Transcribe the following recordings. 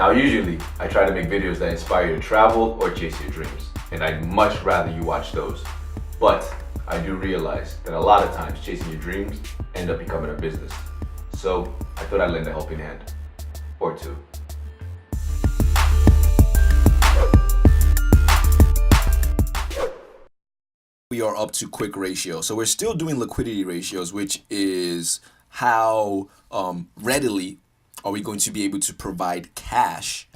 Now, usually, I try to make videos that inspire you to travel or chase your dreams, and I'd much rather you watch those. But I do realize that a lot of times chasing your dreams end up becoming a business. So I thought I'd lend a helping hand, or two. We are up to quick ratio. So we're still doing liquidity ratios, which is how readily are we going to be able to provide cash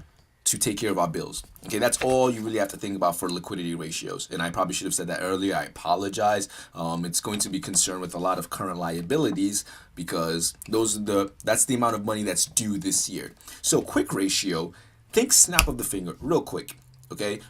to take care of our bills. Okay, that's all you really have to think about for liquidity ratios. And I probably should have said that earlier. I apologize. It's going to be concerned with a lot of current liabilities because that's the amount of money that's due this year. So quick ratio, think snap of the finger, real quick. Okay,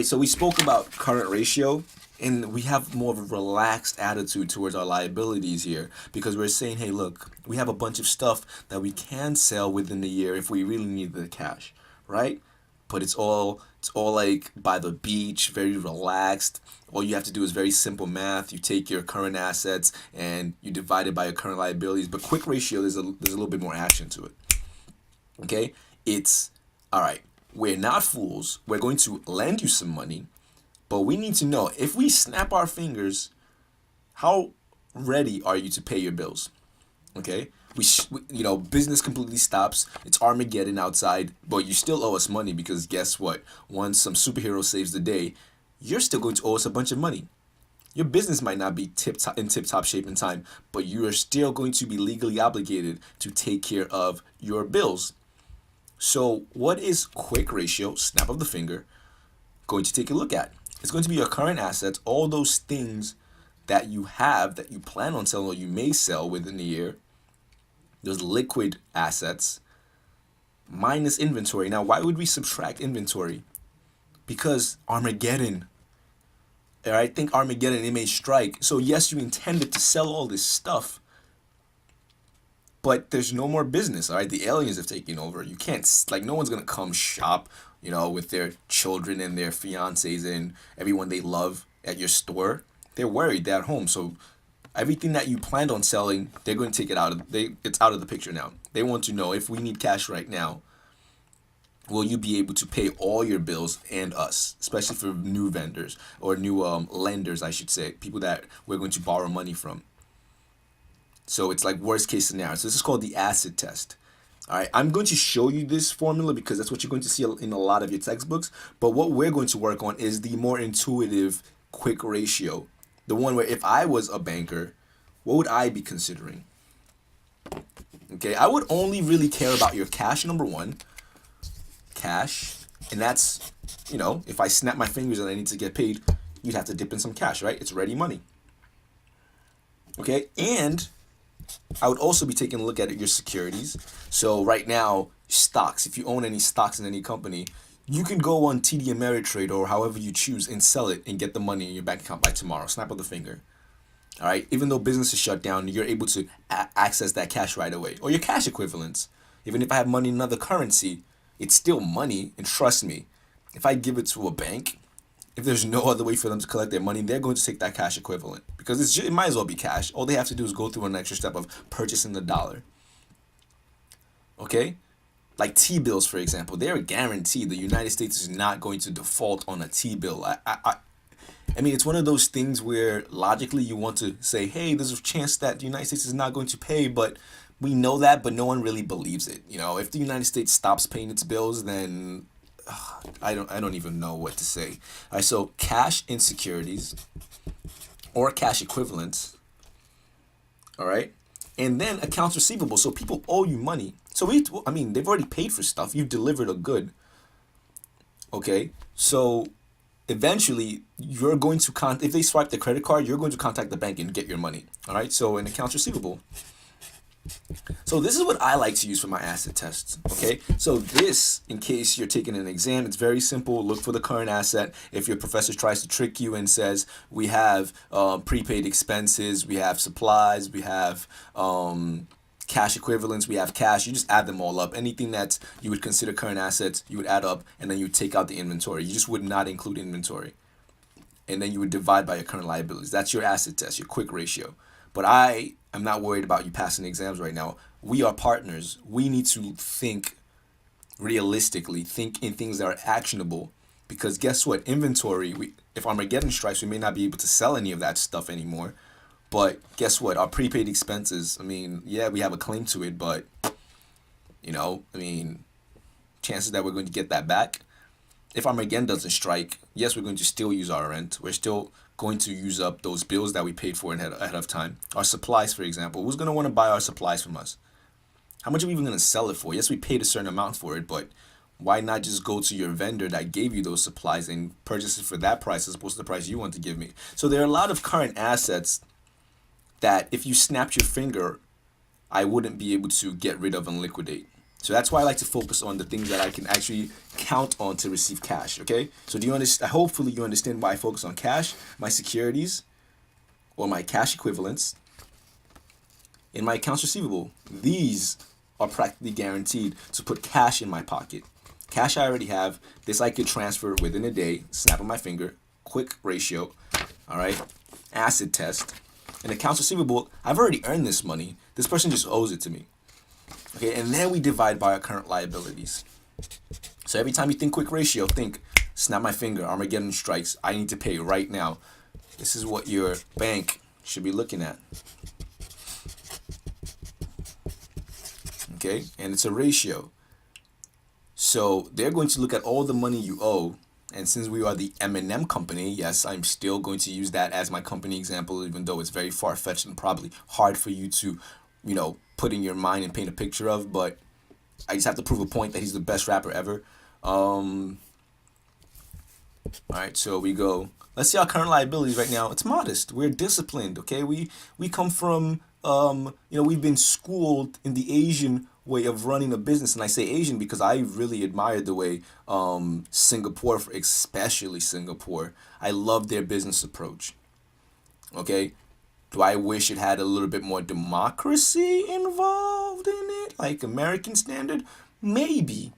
so we spoke about current ratio, and we have more of a relaxed attitude towards our liabilities here because we're saying, hey, look, we have a bunch of stuff that we can sell within the year if we really need the cash, right? But it's all like by the beach, very relaxed. All you have to do is very simple math. You take your current assets and you divide it by your current liabilities. But quick ratio, there's a little bit more action to it. Okay, it's all right. We're not fools. We're going to lend you some money, but we need to know if we snap our fingers, how ready are you to pay your bills? Okay, business completely stops. It's Armageddon outside, but you still owe us money because guess what? Once some superhero saves the day, you're still going to owe us a bunch of money. Your business might not be in tip-top shape in time, but you are still going to be legally obligated to take care of your bills. So what is quick ratio, snap of the finger, going to take a look at? It's going to be your current assets, all those things that you have that you plan on selling or you may sell within the year, those liquid assets, minus inventory. Now, why would we subtract inventory? Because Armageddon. All right, think Armageddon, it may strike. So yes, you intended to sell all this stuff, but there's no more business, all right? The aliens have taken over. You can't, no one's going to come shop, with their children and their fiancés and everyone they love at your store. They're worried. They're at home. So everything that you planned on selling, they're going to take it it's out of the picture now. They want to know if we need cash right now, will you be able to pay all your bills and us, especially for new vendors or new lenders, I should say, people that we're going to borrow money from. So it's like worst case scenario. So this is called the acid test. All right, I'm going to show you this formula because that's what you're going to see in a lot of your textbooks. But what we're going to work on is the more intuitive quick ratio. The one where if I was a banker, what would I be considering? Okay, I would only really care about your cash, number one. Cash. And that's, if I snap my fingers and I need to get paid, you'd have to dip in some cash, right? It's ready money. Okay, and I would also be taking a look at your securities. So right now, stocks, if you own any stocks in any company, you can go on TD Ameritrade or however you choose and sell it and get the money in your bank account by tomorrow. Snap of the finger. All right. Even though business is shut down, you're able to access that cash right away or your cash equivalents. Even if I have money in another currency, it's still money. And trust me, if I give it to a bank, if there's no other way for them to collect their money, they're going to take that cash equivalent because it might as well be cash. All they have to do is go through an extra step of purchasing the dollar. Okay? Like T-bills, for example, they're guaranteed the United States is not going to default on a T-bill. I mean, it's one of those things where logically you want to say, hey, there's a chance that the United States is not going to pay, but we know that, but no one really believes it. If the United States stops paying its bills, then I don't even know what to say. All right, so cash in securities or cash equivalents. All right, and then accounts receivable. So people owe you money. So they've already paid for stuff. You've delivered a good. Okay, so eventually you're going to if they swipe the credit card, you're going to contact the bank and get your money. All right, so an accounts receivable. So this is what I like to use for my acid tests, okay? So this, in case you're taking an exam, it's very simple. Look for the current asset. If your professor tries to trick you and says, we have prepaid expenses, we have supplies, we have cash equivalents, we have cash, you just add them all up. Anything that you would consider current assets, you would add up, and then you would take out the inventory. You just would not include inventory. And then you would divide by your current liabilities. That's your acid test, your quick ratio. But I'm not worried about you passing the exams right now. We are partners. We need to think realistically, think in things that are actionable. Because guess what? Inventory, if Armageddon strikes, we may not be able to sell any of that stuff anymore. But guess what? Our prepaid expenses, I mean, yeah, we have a claim to it, but, I mean, chances that we're going to get that back. If Armageddon doesn't strike, yes, we're going to still use our rent. We're still going to use up those bills that we paid for ahead of time. Our supplies, for example. Who's going to want to buy our supplies from us? How much are we even going to sell it for? Yes, we paid a certain amount for it, but why not just go to your vendor that gave you those supplies and purchase it for that price as opposed to the price you want to give me? So there are a lot of current assets that if you snapped your finger, I wouldn't be able to get rid of and liquidate. So that's why I like to focus on the things that I can actually count on to receive cash, okay? So do you understand? Hopefully you understand why I focus on cash, my securities, or my cash equivalents, and my accounts receivable. These are practically guaranteed to put cash in my pocket. Cash I already have. This I could transfer within a day, snap of my finger, quick ratio, all right? Acid test. And accounts receivable, I've already earned this money. This person just owes it to me. Okay, and then we divide by our current liabilities. So every time you think quick ratio, think snap my finger, Armageddon strikes, I need to pay right now. This is what your bank should be looking at. Okay, and it's a ratio. So they're going to look at all the money you owe. And since we are the M&M company, yes, I'm still going to use that as my company example, even though it's very far-fetched and probably hard for you to, put in your mind and paint a picture of. But I just have to prove a point that he's the best rapper ever. All right, so we go. Let's see our current liabilities right now. It's modest. We're disciplined, okay? We come from, we've been schooled in the Asian way of running a business. And I say Asian because I really admired the way Singapore, especially Singapore, I love their business approach, okay? Do I wish it had a little bit more democracy involved in it, like American standard? Maybe.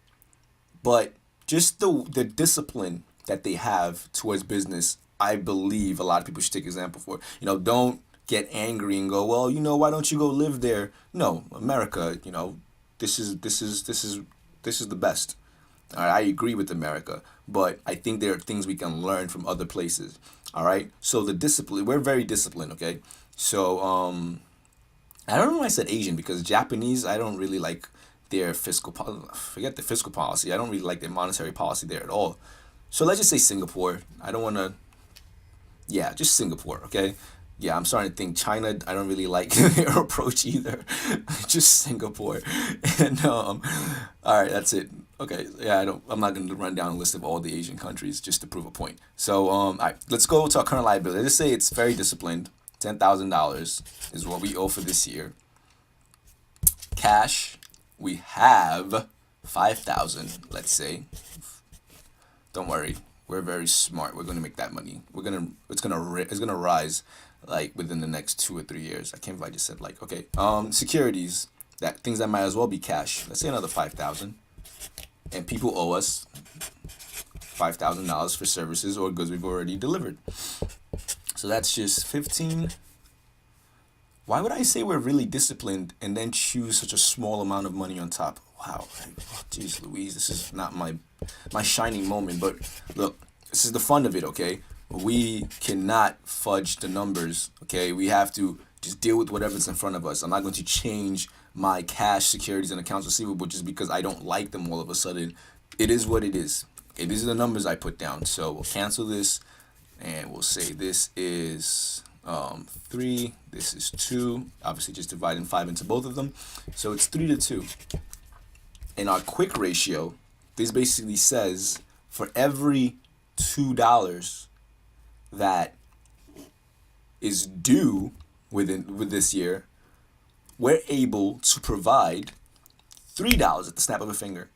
But just the discipline that they have towards business, I believe a lot of people should take example for. Don't get angry and go, well, why don't you go live there? No, America, this is the best. All right, I agree with America, but I think there are things we can learn from other places. All right, so the discipline, we're very disciplined. Okay, so I don't know why I said Asian because Japanese, I don't really like their forget the fiscal policy. I don't really like their monetary policy there at all. So let's just say Singapore. I don't want to. Yeah, just Singapore. Okay. Yeah, I'm starting to think China. I don't really like their approach either. Just Singapore, and all right, that's it. Okay, yeah, I'm not going to run down a list of all the Asian countries just to prove a point. So, all right, let's go to our current liability. Let's say it's very disciplined. $10,000 is what we owe for this year. Cash, we have 5,000. Let's say. Don't worry, we're very smart. We're going to make that money. It's gonna rise. Like within the next 2 or 3 years. I can't believe I just said like, okay. Securities, things that might as well be cash. Let's say another 5,000. And people owe us $5,000 for services or goods we've already delivered. So that's just 15. Why would I say we're really disciplined and then choose such a small amount of money on top? Wow. Jeez Louise, this is not my shining moment. But look, this is the fun of it, okay? We cannot fudge the numbers, okay? We have to just deal with whatever's in front of us. I'm not going to change my cash, securities, and accounts receivable just because I don't like them all of a sudden. It is what it is. Okay, these are the numbers I put down. So we'll cancel this, and we'll say this is 3, this is 2. Obviously, just dividing 5 into both of them. So it's 3-2. In our quick ratio, this basically says for every $2 that is due with this year, we're able to provide $3 at the snap of a finger.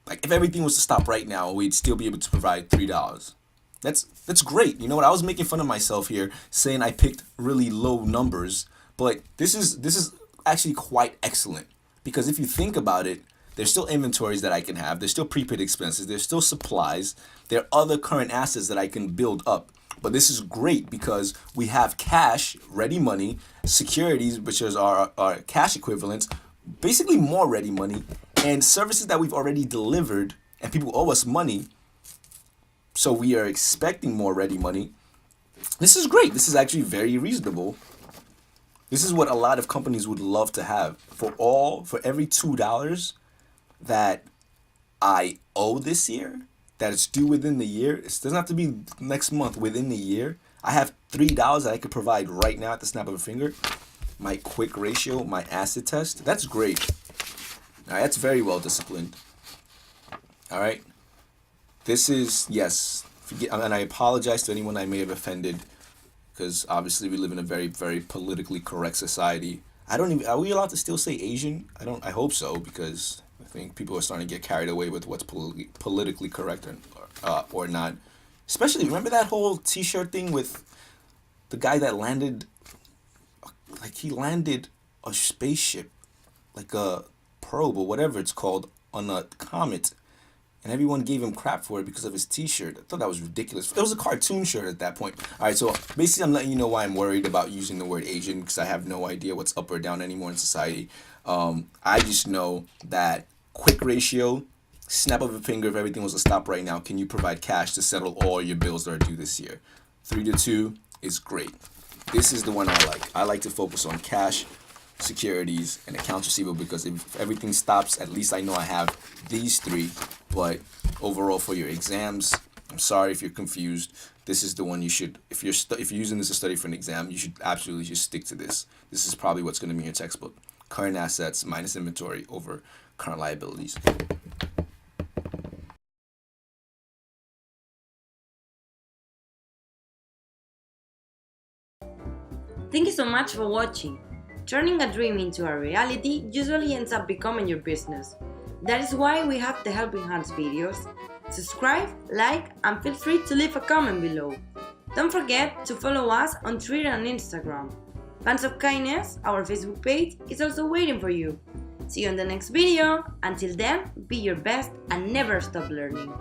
Like if everything was to stop right now, we'd still be able to provide $3. That's great. You know what? I was making fun of myself here, saying I picked really low numbers, but this is actually quite excellent because if you think about it, there's still inventories that I can have. There's still prepaid expenses. There's still supplies. There are other current assets that I can build up. But this is great because we have cash, ready money, securities, which is our cash equivalents, basically more ready money, and services that we've already delivered and people owe us money, so we are expecting more ready money. This is great. This is actually very reasonable. This is what a lot of companies would love to have. For every $2 that I owe this year, that it's due within the year, it doesn't have to be next month, within the year. I have $3 that I could provide right now at the snap of a finger. My quick ratio, my acid test, that's great. All right, that's very well disciplined. All right. This is, yes, and I apologize to anyone I may have offended, because obviously we live in a very, very politically correct society. Are we allowed to still say Asian? I hope so, because I think people are starting to get carried away with what's politically correct or not. Especially, remember that whole t-shirt thing with the guy that landed a spaceship, like a probe or whatever it's called, on a comet, and everyone gave him crap for it because of his t-shirt. I thought that was ridiculous. It was a cartoon shirt at that point. All right, so basically I'm letting you know why I'm worried about using the word Asian, because I have no idea what's up or down anymore in society. I just know that quick ratio, snap of a finger, if everything was to stop right now, can you provide cash to settle all your bills that are due this year? 3 to 2 is great. This is the one I like. I like to focus on cash, securities, and accounts receivable, because if everything stops, at least I know I have these 3. But overall, for your exams, I'm sorry if you're confused. This is the one you should, if you're using this to study for an exam, you should absolutely just stick to this. This is probably what's going to be in your textbook. Current assets minus inventory over current liabilities. Thank you so much for watching. Turning a dream into a reality usually ends up becoming your business. That is why we have the Helping Hands videos. Subscribe, like, and feel free to leave a comment below. Don't forget to follow us on Twitter and Instagram. Fans of Kindness, our Facebook page, is also waiting for you. See you in the next video. Until then, be your best and never stop learning.